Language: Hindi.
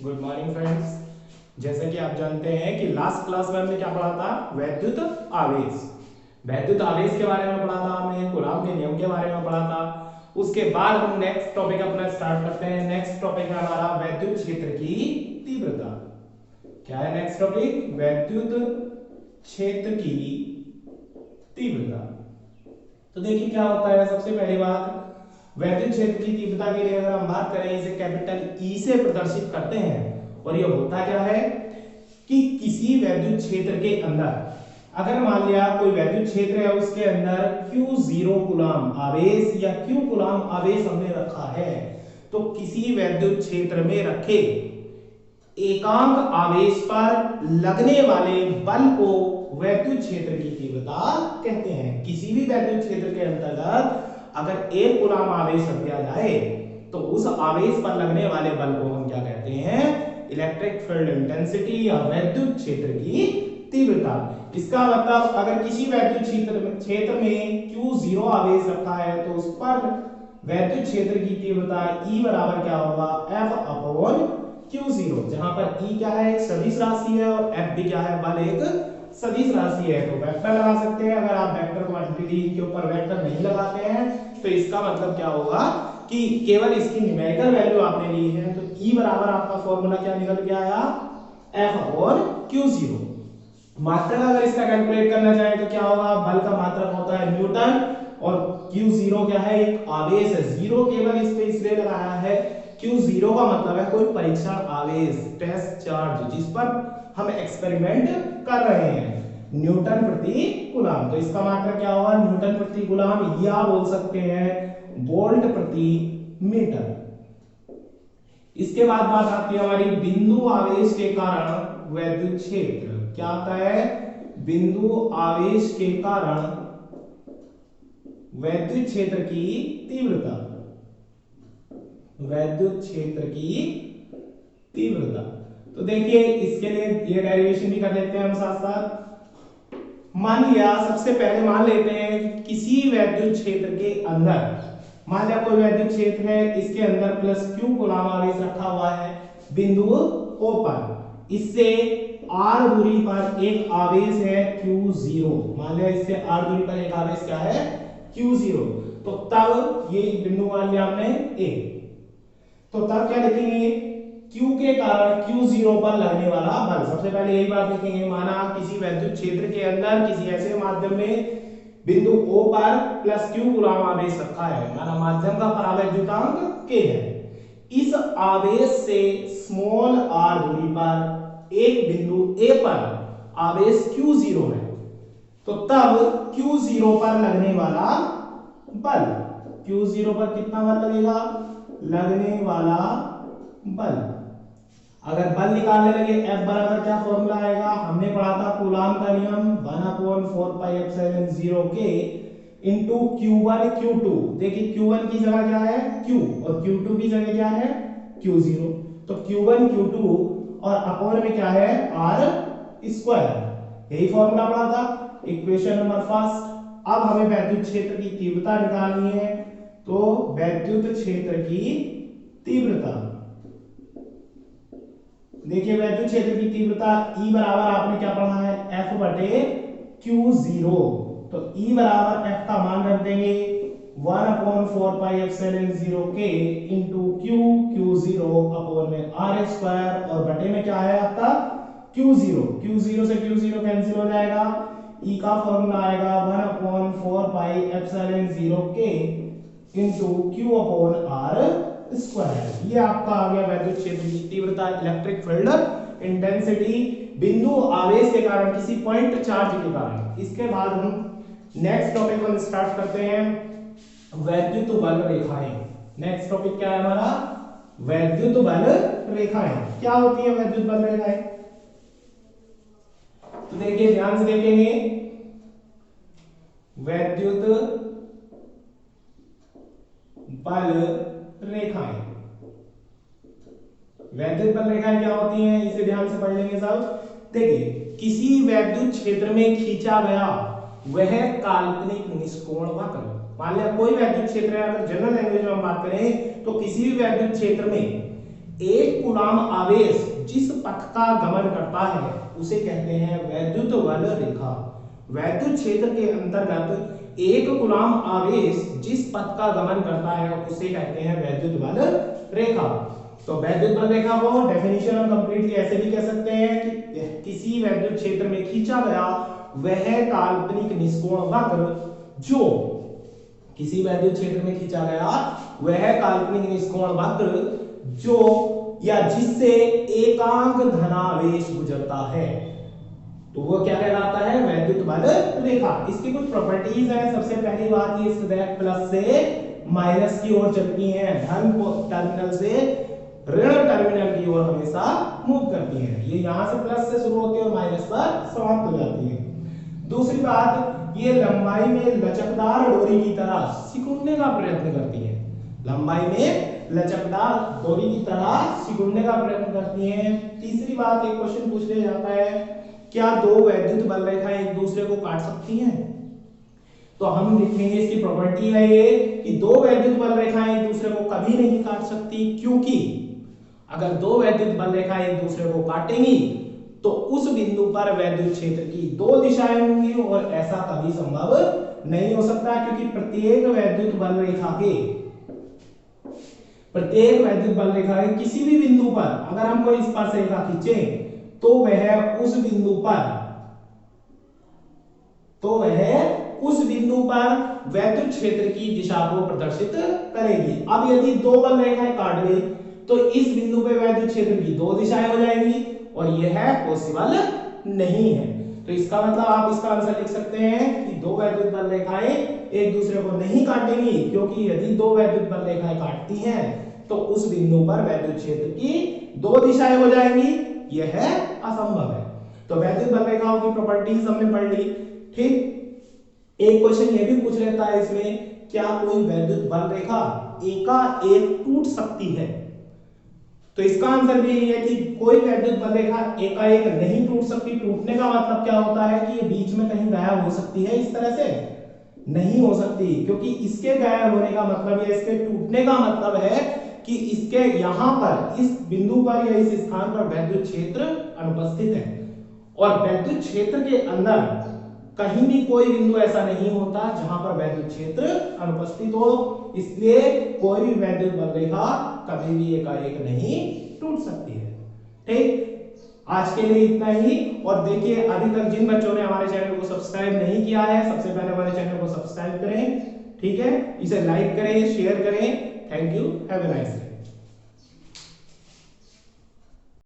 Good morning friends. जैसे कि आप जानते हैं कि लास्ट क्लास में हमने क्या पढ़ा था, वैद्युत आवेश। वैद्युत आवेश के बारे में पढ़ा था हमने, कूलॉम के नियम के बारे में पढ़ा था। उसके बाद हम नेक्स्ट टॉपिक अपना स्टार्ट करते हैं। नेक्स्ट टॉपिक है हमारा वैद्युत क्षेत्र की तीव्रता। क्या है नेक्स्ट टॉपिक? वैद्युत क्षेत्र की तीव्रता। तो देखिए क्या होता है। सबसे पहली बात, वैद्युत क्षेत्र की तीव्रता के लिए अगर हम बात करें, इसे कैपिटल ई से प्रदर्शित करते हैं। और ये होता क्या है कि किसी वैद्युत क्षेत्र के अंदर अगर मान लिया कोई वैद्युत क्षेत्र है, उसके अंदर Q0 कूलॉम आवेश या Q कूलॉम आवेश हमने रखा है, तो किसी वैद्युत क्षेत्र में रखे एकांक आवेश पर लगने वाले बल को वैद्युत क्षेत्र की तीव्रता कहते हैं। किसी भी वैद्युत क्षेत्र के अंतर्गत अगर एक कूलॉम आवेश रख दिया जाए तो उस आवेश पर लगने वाले बल को हम क्या कहते हैं? इलेक्ट्रिक फील्ड इंटेंसिटी या वैद्युत क्षेत्र की तीव्रता। इसका मतलब अगर किसी वैद्युत क्षेत्र में Q0 आवेश रखा है तो उस पर वैद्युत क्षेत्र की तीव्रता E बराबर क्या होगा? F अपॉन Q0, जहां पर E क्या है? एक सदिश राशि है और F भी क्या है? बल एक सदिश राशि है। तो वेक्टर लगा सकते हैं। अगर आप वेक्टर क्वांटिटी के ऊपर वेक्टर नहीं लगाते हैं तो इसका मतलब क्या होगा कि केवल इसकी न्यूमेरिकल वैल्यू आपने ली है। तो E बराबर आपका फॉर्मूला क्या निकल के आया? F upon Q0। मात्रक अगर इसका कैलकुलेट करना चाहे तो क्या होगा? बल का मात्रक होता है न्यूटन और Q0 क्या है? एक आवेश है। जीरो केवल इस पे इसलिए लगाया है, Q0 का मतलब है कोई परीक्षण आवेश, टेस्ट चार्ज, जिस पर हम एक्सपेरिमेंट कर रहे हैं। न्यूटन प्रति कूलॉम, तो इसका मात्रक क्या होगा? न्यूटन प्रति कूलॉम, या बोल सकते हैं वोल्ट प्रति मीटर। इसके बाद बात आती है हमारी बिंदु आवेश के कारण वैद्युत क्षेत्र। क्या आता है? बिंदु आवेश के कारण वैद्युत क्षेत्र की तीव्रता। वैद्युत क्षेत्र की तीव्रता। तो देखिए इसके लिए ये डेरिवेशन भी कर लेते हैं हम साथ साथ। मान लिया, सबसे पहले मान लेते हैं किसी वैद्युत क्षेत्र के अंदर, मान लिया कोई वैद्युत क्षेत्र है, इसके अंदर प्लस Q कूलॉम आवेश रखा हुआ है बिंदु O पर। इससे R दूरी पर एक आवेश है Q0। मान लिया इससे R दूरी पर एक आवेश क्या है? Q0। तो तब ये बिंदु मान लिया हमने A, तो तब क्या लिखेंगे? Q के कारण Q0 पर लगने वाला बल। सबसे पहले यही बात लिखेंगे, माना किसी वैद्युत क्षेत्र के अंदर किसी ऐसे माध्यम में बिंदु O पर प्लस Q कूलॉम आवेश रखा है, माना माध्यम का परावैद्युतांक K है। इस आवेश से स्मॉल r दूरी पर एक बिंदु A पर आवेश Q0 है, तो तब Q0 पर लगने वाला बल, Q0 पर कितना बल लगेगा? लगने वाला बल। अगर बल निकालने लगे, F बराबर क्या फॉर्मूला आएगा? हमने पढ़ा था कूलॉम का नियम, 1/4πε0 K इंटू Q1 Q2। देखिए Q1 की जगह क्या है? Q, और Q2 की जगह क्या है? Q0। तो Q1 Q2 और अपॉन में क्या है? R square. यही फॉर्मूला पढ़ा था, इक्वेशन नंबर फर्स्ट। अब हमें वैद्युत क्षेत्र की तीव्रता निकालनी है, तो वैद्युत क्षेत्र की तीव्रता, देखिए वैद्युत क्षेत्र की तीव्रता E बराबर आपने क्या पढ़ा है? F बटे Q0। तो E बराबर F का मान रख देंगे 1/4πε0 K इंटू Q0 अपॉन में R स्क्वायर, और बटे में क्या है आपका? Q0। Q0 से Q0 कैंसिल हो जाएगा, E का फॉर्मूला आएगा 1/4πε0 K into Q upon R square. ये आपका आ गया वैद्युत क्षेत्र की तीव्रता, इलेक्ट्रिक फील्ड इंटेंसिटी, बिंदु आवेश के कारण, किसी पॉइंट चार्ज के कारण। इसके बाद हम नेक्स्ट टॉपिक को स्टार्ट करते हैं, वैद्युत बल रेखाएं। नेक्स्ट टॉपिक क्या है हमारा? वैद्युत बल रेखाएं। क्या होती है वैद्युत बल रेखाएं? तो देखिए ध्यान से देखेंगे, वैद्युत बल रेखाएं, वैद्युत बल रेखाएं क्या होती हैं, इसे ध्यान से पढ़ लेंगे सब। देखिए किसी वैद्युत क्षेत्र में खींचा गया वह काल्पनिक निष्कोण वक्र, मान लिया कोई वैद्युत क्षेत्र है, अगर जनरल लैंग्वेज में हम बात करें तो किसी भी वैद्युत क्षेत्र में एक कूलाम आवेश जिस पथ का गमन करता है उसे कहते हैं वैद्युत बल रेखा। वैद्युत क्षेत्र के अंतर्गत एक कूलाम आवेश जिस पथ का गमन करता है उसे कहते हैं वैद्युत बल रेखा। तो वैद्युत बल रेखा को डेफिनेशन हम कंप्लीटली ऐसे भी कह सकते हैं कि किसी वैद्युत क्षेत्र में खींचा गया वह काल्पनिक निष्कोण वक्र जो किसी वैद्युत क्षेत्र में खींचा गया वह काल्पनिक निष्कोण वक्र जो या जिससे एकांक धनावेश गुजरता है तो वो क्या कहलाता है वैद्युत बल रेखा। इसकी कुछ प्रॉपर्टीज हैं। सबसे पहली बात ये सदैव प्लस से माइनस की ओर चलती हैं, धन टर्मिनल से ऋण टर्मिनल की ओर हमेशा मूव करती है। ये यहां से प्लस से शुरू होती है और माइनस पर समाप्त हो जाती है। दूसरी बात ये लंबाई में लचकदार डोरी की तरह सिकुड़ने का प्रयत्न करती है। लंबाई में लचकदार डोरी की तरह सिकुड़ने का प्रयत्न करती है। तीसरी बात एक क्वेश्चन पूछ लिया जाता है क्या दो वैद्युत बल रेखाएं एक दूसरे को काट सकती हैं? तो हम लिखेंगे इसकी प्रॉपर्टी है ये कि दो वैद्युत बल रेखाएं एक दूसरे को कभी नहीं काट सकती, क्योंकि अगर दो वैद्युत बल रेखाएं एक दूसरे को काटेंगी तो उस बिंदु पर वैद्युत क्षेत्र की दो दिशाएं होंगी और ऐसा कभी संभव नहीं हो सकता, क्योंकि प्रत्येक वैद्युत बल रेखा के किसी भी बिंदु पर अगर हम कोई स्पर्शरेखा खींचे तो वह उस बिंदु पर वैद्युत क्षेत्र की दिशा को प्रदर्शित करेगी। अब यदि दो बल रेखाएं काट गई तो इस बिंदु पे वैद्युत क्षेत्र की दो दिशाएं हो जाएंगी और यह पॉसिबल नहीं है। तो इसका मतलब आप इसका आंसर लिख सकते हैं कि दो वैद्युत बल रेखाएं एक दूसरे को नहीं काटेंगी, क्योंकि यदि दो वैद्युत बल रेखाएं काटती हैं तो उस बिंदु पर वैद्युत क्षेत्र की दो दिशाएं हो जाएंगी, यह असंभव है। तो वैद्युत बल रेखाओं की प्रॉपर्टीज हमने पढ़ ली। ठीक, एक क्वेश्चन ये भी पूछ लेता है इसमें, क्या कोई वैद्युत बल रेखा एकाएक टूट सकती है? तो इसका आंसर भी यही है कि कोई वैद्युत बल रेखा एकाएक नहीं टूट सकती। टूटने का मतलब क्या होता है कि ये बीच में कहीं गायब हो सकती है, इस तरह से नहीं हो सकती, क्योंकि इसके गायब होने का मतलब या इसके टूटने का मतलब है कि इसके यहां पर इस बिंदु पर या इस स्थान पर वैद्युत क्षेत्र अनुपस्थित है और वैद्युत क्षेत्र के अंदर कहीं भी कोई बिंदु ऐसा नहीं होता जहां पर वैद्युत क्षेत्र अनुपस्थित हो, इसलिए कोई भी वैद्युत बल रेखा कभी भी एकाएक नहीं टूट सकती है। ठीक, आज के लिए इतना ही। और देखिए अभी तक जिन बच्चों ने हमारे चैनल को सब्सक्राइब नहीं किया है, सबसे पहले हमारे चैनल को सब्सक्राइब करें, ठीक है, इसे लाइक करें, शेयर करें। Thank you, have a nice day.